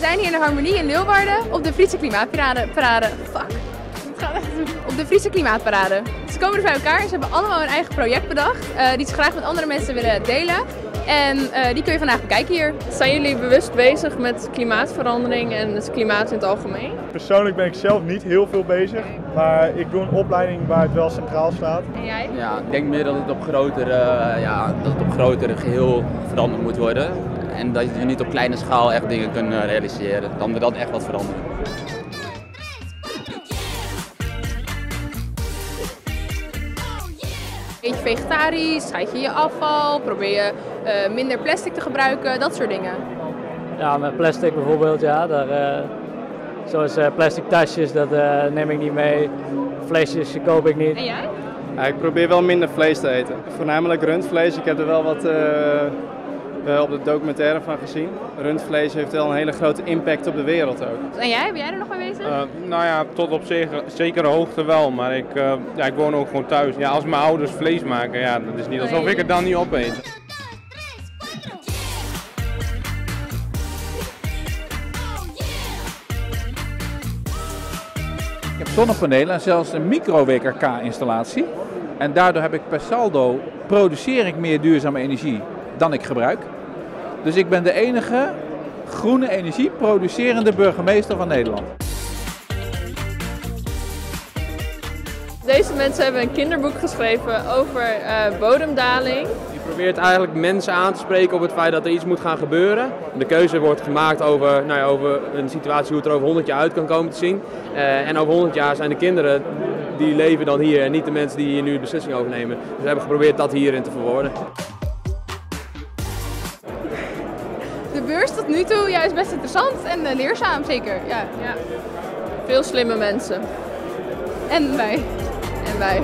zijn hier in de Harmonie in Leeuwarden op de Friese Klimaatparade. Op de Friese Klimaatparade. Ze komen er bij elkaar en ze hebben allemaal een eigen project bedacht. Die ze graag met andere mensen willen delen. En die kun je vandaag bekijken hier. Zijn jullie bewust bezig met klimaatverandering en het klimaat in het algemeen? Persoonlijk ben ik zelf niet heel veel bezig, maar ik doe een opleiding waar het wel centraal staat. En jij? Ja, ik denk meer dat het op grotere geheel veranderd moet worden. En dat je niet op kleine schaal echt dingen kunt realiseren. Dan moet dat echt wat veranderen. Eet je vegetarisch, scheid je je afval, probeer je minder plastic te gebruiken, dat soort dingen. Ja, met plastic bijvoorbeeld, ja. Zoals plastic tasjes, dat neem ik niet mee. Flesjes koop ik niet. En jij? Ja, ik probeer wel minder vlees te eten. Voornamelijk rundvlees. Ik heb er wel wat op de documentaire van gezien. Rundvlees heeft wel een hele grote impact op de wereld ook. En jij? Ben jij er nog mee bezig? Nou ja, tot op zekere hoogte wel, maar ik woon ook gewoon thuis. Ja, als mijn ouders vlees maken, ja, dat is niet alsof ik het dan niet opeet. Ik heb zonnepanelen en zelfs een micro-WKK-installatie. En daardoor heb ik per saldo produceer ik meer duurzame energie dan ik gebruik. Dus ik ben de enige groene energie producerende burgemeester van Nederland. Deze mensen hebben een kinderboek geschreven over bodemdaling. Je probeert eigenlijk mensen aan te spreken op het feit dat er iets moet gaan gebeuren. De keuze wordt gemaakt over een situatie hoe het er over 100 jaar uit kan komen te zien. En over 100 jaar zijn de kinderen die leven dan hier en niet de mensen die hier nu de beslissing over nemen. Dus we hebben geprobeerd dat hierin te verwoorden. De beurs tot nu toe is best interessant en leerzaam zeker. Ja. Veel slimme mensen. En wij. En wij.